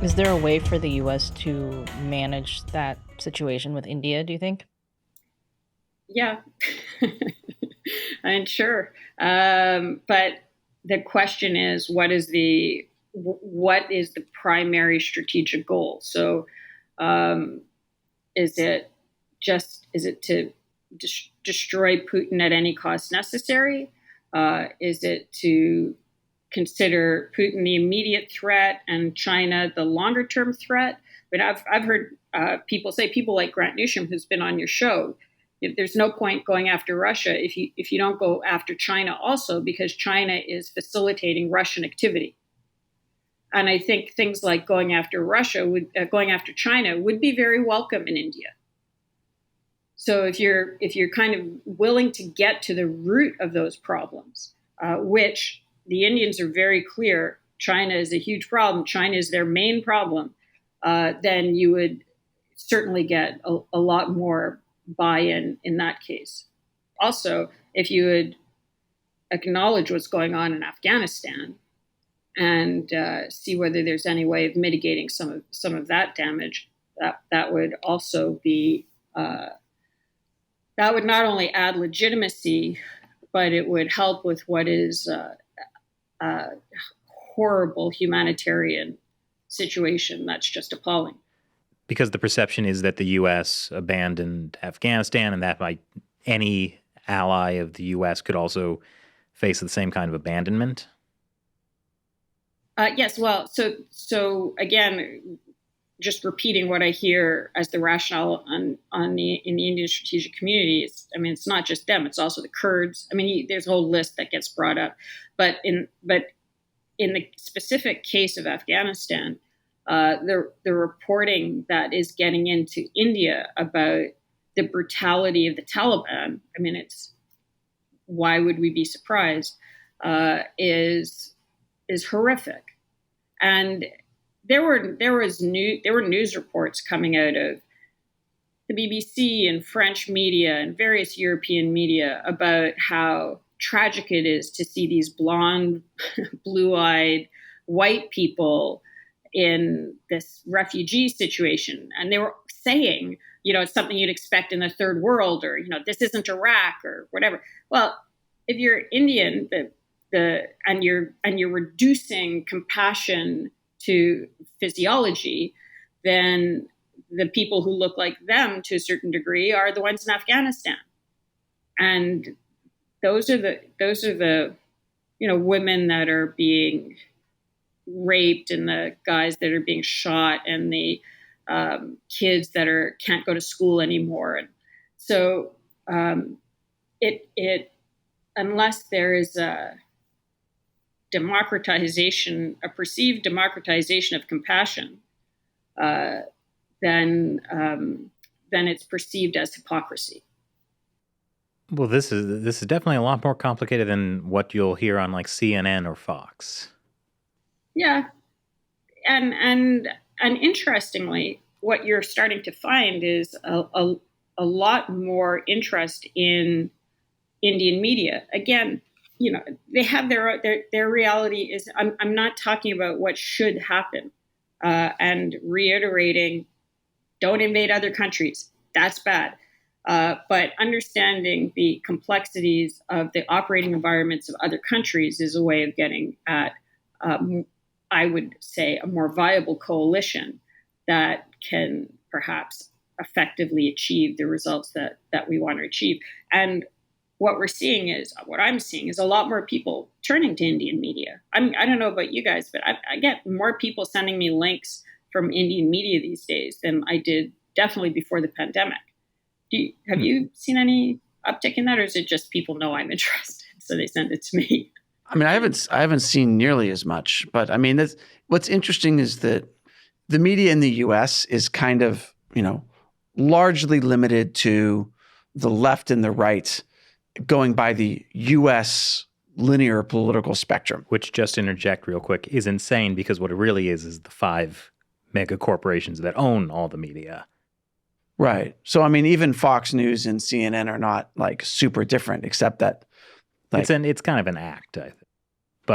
Is there a way for the U.S. to manage that situation with India, do you think? Yeah, I'm sure. But the question is, what is the primary strategic goal? So, um, is it is it to destroy Putin at any cost necessary? Is it to consider Putin the immediate threat and China the longer term threat? But I've heard people like Grant Newsham, who's been on your show, if there's no point going after Russia if you don't go after China also, because China is facilitating Russian activity. And I think things like going after China would be very welcome in India. So if you're kind of willing to get to the root of those problems, which the Indians are very clear, China is a huge problem. China is their main problem. Then you would certainly get a lot more buy-in in that case. Also, if you would acknowledge what's going on in Afghanistan and see whether there's any way of mitigating some of that damage, that would also be that would not only add legitimacy, but it would help with what is a horrible humanitarian situation that's just appalling. Because the perception is that the U.S. abandoned Afghanistan, and that any ally of the U.S. could also face the same kind of abandonment. Yes, well, so again, just repeating what I hear as the rationale in the Indian strategic communities. I mean, it's not just them; it's also the Kurds. I mean, there's a whole list that gets brought up. But in the specific case of Afghanistan, the reporting that is getting into India about the brutality of the Taliban, I mean, it's why would we be surprised? Is horrific, and there were news reports coming out of the BBC and French media and various European media about how tragic it is to see these blonde, blue-eyed white people in this refugee situation. And they were saying, it's something you'd expect in the third world, or, this isn't Iraq or whatever. Well, if you're Indian, and you're reducing compassion to physiology, then the people who look like them to a certain degree are the ones in Afghanistan. And those are the women that are being raped, and the guys that are being shot, and the kids that can't go to school anymore. And so it unless there is a perceived democratization of compassion, then it's perceived as hypocrisy. Well, this is definitely a lot more complicated than what you'll hear on like CNN or Fox. Yeah, and interestingly, what you're starting to find is a lot more interest in Indian media. Again, they have their reality is. I'm not talking about what should happen, and reiterating, don't invade other countries. That's bad. But understanding the complexities of the operating environments of other countries is a way of getting at, I would say, a more viable coalition that can perhaps effectively achieve the results that we want to achieve. And what I'm seeing is a lot more people turning to Indian media. I don't know about you guys, but I get more people sending me links from Indian media these days than I did definitely before the pandemic. Have you seen any uptick in that, or is it just people know I'm interested, so they send it to me? I mean, I haven't seen nearly as much, but I mean, what's interesting is that the media in the U.S. is kind of, largely limited to the left and the right, going by the U.S. linear political spectrum. Which, just to interject real quick, is insane, because what it really is the 5 mega corporations that own all the media. Right. So, I mean, even Fox News and CNN are not like super different, except that it's kind of an act, I think.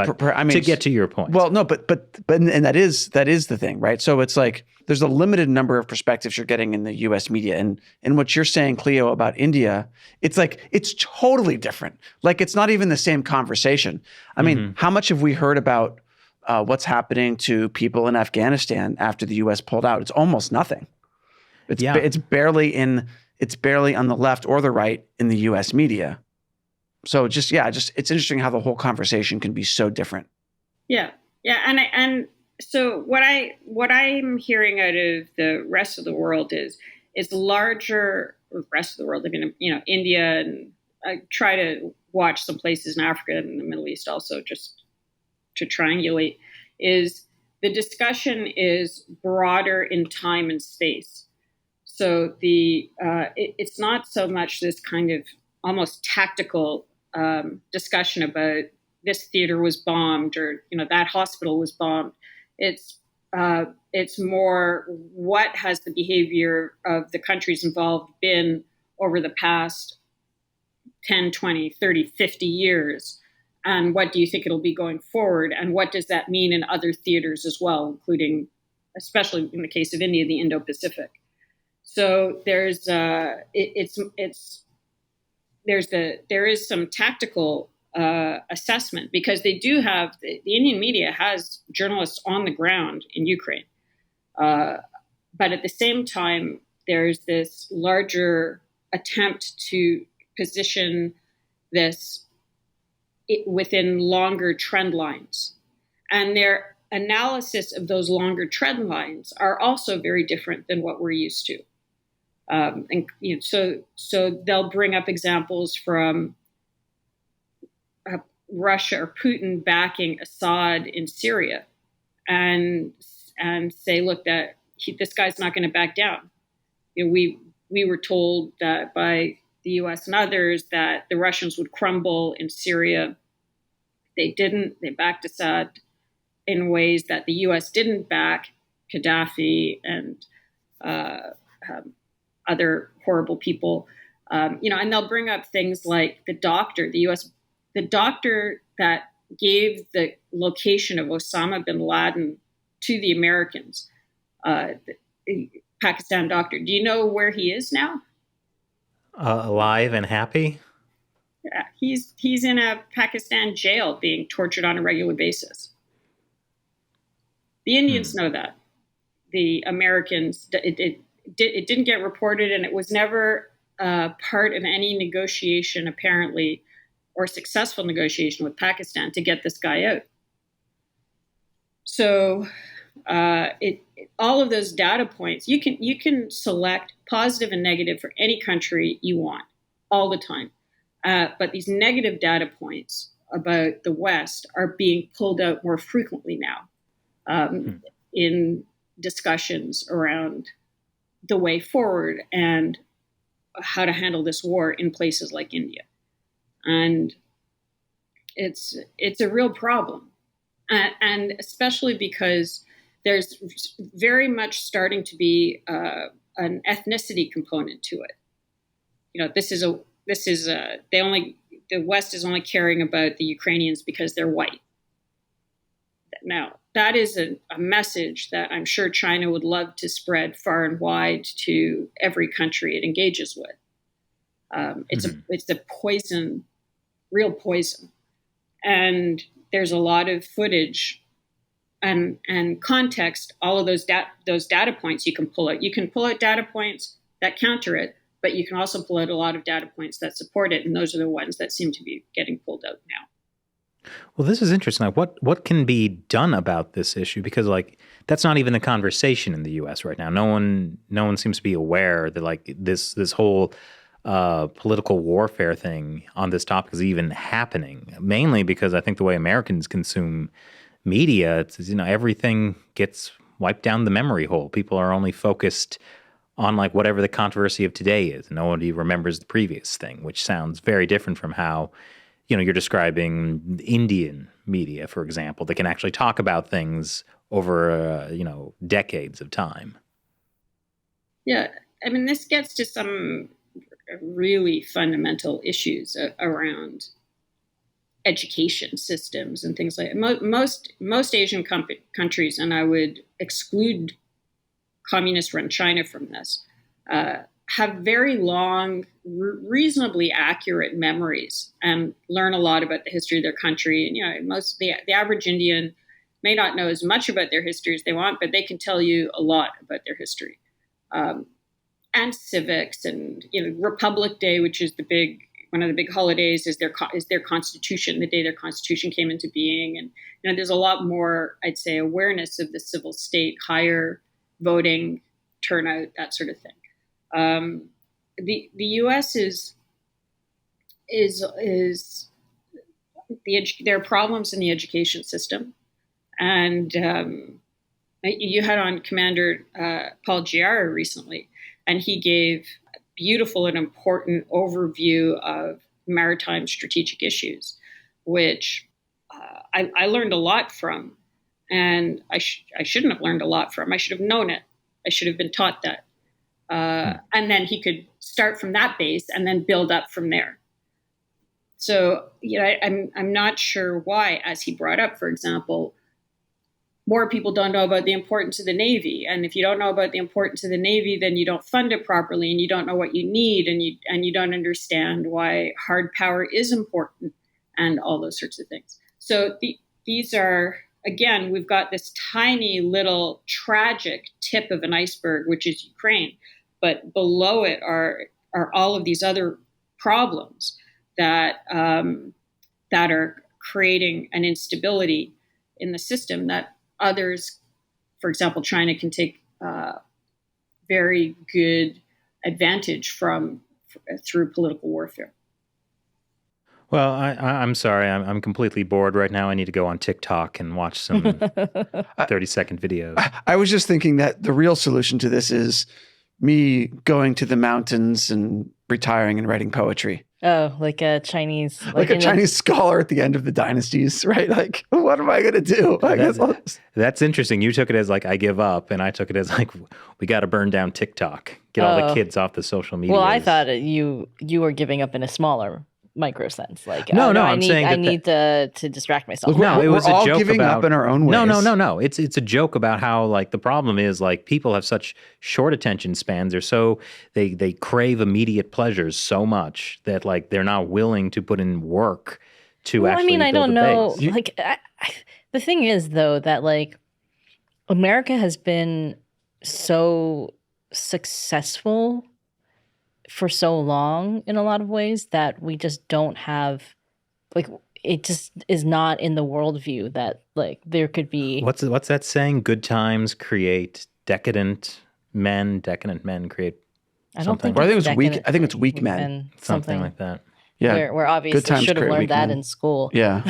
But I mean, to get to your point. Well, no, but and that is the thing, right? So it's like there's a limited number of perspectives you're getting in the U.S. media, and what you're saying, Cleo, about India, it's like it's totally different. Like it's not even the same conversation. I mean, how much have we heard about what's happening to people in Afghanistan after the U.S. pulled out? It's almost nothing. It's barely on the left or the right in the U.S. media. So it's interesting how the whole conversation can be so different. Yeah, and so what I'm hearing out of the rest of the world is larger rest of the world. I mean, India, and I try to watch some places in Africa and the Middle East also, just to triangulate. Is the discussion is broader in time and space. So it's not so much this kind of almost tactical discussion about this theater was bombed or that hospital was bombed. It's more what has the behavior of the countries involved been over the past 10, 20, 30, 50 years, and what do you think it'll be going forward, and what does that mean in other theaters as well, including, especially in the case of India, the Indo-Pacific. So there is some tactical assessment, because they do have the Indian media has journalists on the ground in Ukraine, but at the same time there's this larger attempt to position this within longer trend lines, and their analysis of those longer trend lines are also very different than what we're used to. So they'll bring up examples from Russia or Putin backing Assad in Syria, and say, look, this guy's not going to back down. We were told that by the U.S. and others that the Russians would crumble in Syria. They didn't. They backed Assad in ways that the U.S. didn't back Gaddafi and other horrible people, and they'll bring up things like the doctor that gave the location of Osama bin Laden to the Americans, the Pakistan doctor. Do you know where he is now? Alive and happy? Yeah, he's in a Pakistan jail being tortured on a regular basis. The Indians know that. The Americans, it didn't get reported, and it was never part of any negotiation, apparently, or successful negotiation with Pakistan to get this guy out. So all of those data points, you can select positive and negative for any country you want all the time. But these negative data points about the West are being pulled out more frequently now in discussions around the way forward and how to handle this war in places like India. And it's a real problem. And especially because there's very much starting to be an ethnicity component to it. The West is only caring about the Ukrainians because they're white. Now, that is a message that I'm sure China would love to spread far and wide to every country it engages with. It's a poison, real poison. And there's a lot of footage and context, all of those data points you can pull out. You can pull out data points that counter it, but you can also pull out a lot of data points that support it, and those are the ones that seem to be getting pulled out now. Well, this is interesting. Like, what can be done about this issue? Because that's not even the conversation in the U.S. right now. No one seems to be aware that this whole political warfare thing on this topic is even happening. Mainly because I think the way Americans consume media, it's everything gets wiped down the memory hole. People are only focused on whatever the controversy of today is. Nobody remembers the previous thing, which sounds very different from how you're describing Indian media, for example, that can actually talk about things over decades of time. Yeah, I mean, this gets to some really fundamental issues around education systems and things like that. Most Asian countries, and I would exclude communist-run China from this, have very long, reasonably accurate memories and learn a lot about the history of their country. And, the average Indian may not know as much about their history as they want, but they can tell you a lot about their history. And civics, and Republic Day, which is one of the big holidays, is their constitution, the day their constitution came into being. And there's a lot more, I'd say, awareness of the civil state, higher voting turnout, that sort of thing. The U.S. there are problems in the education system, and you had on Commander Paul Giara recently, and he gave a beautiful and important overview of maritime strategic issues, which I learned a lot from, and I shouldn't have learned a lot from. I should have known it. I should have been taught that. And then he could start from that base and then build up from there. So, I'm not sure why, as he brought up, for example, more people don't know about the importance of the Navy. And if you don't know about the importance of the Navy, then you don't fund it properly, and you don't know what you need, and you don't understand why hard power is important, and all those sorts of things. So these are, again, we've got this tiny little tragic tip of an iceberg, which is Ukraine. But below it are all of these other problems that are creating an instability in the system that others, for example, China, can take very good advantage from through political warfare. Well, I'm sorry. I'm completely bored right now. I need to go on TikTok and watch some 30-second videos. I was just thinking that the real solution to this is me going to the mountains and retiring and writing poetry. Oh, like a Chinese... Like a Chinese scholar at the end of the dynasties, right? Like, what am I going to do? That's interesting. You took it as like, I give up, and I took it as like, we got to burn down TikTok. Get all the kids off the social media. Well, I thought you were giving up in a smaller micro sense. Like, I'm saying I need to distract myself. Look, it was a joke giving up in our own ways. No. It's a joke about how, like, the problem is, like, people have such short attention spans. They crave immediate pleasures so much that, like, they're not willing to put in work to actually build I don't know. Base. Like, the thing is, though, that, like, America has been so successful for so long in a lot of ways that we just don't have, like, it just is not in the worldview that, like, there could be. What's that saying? Good times create decadent men. Decadent men create. I don't think. Or I think it's weak. I think it's weak men. Something like that. Yeah, we're obviously should have learned that in school. Yeah.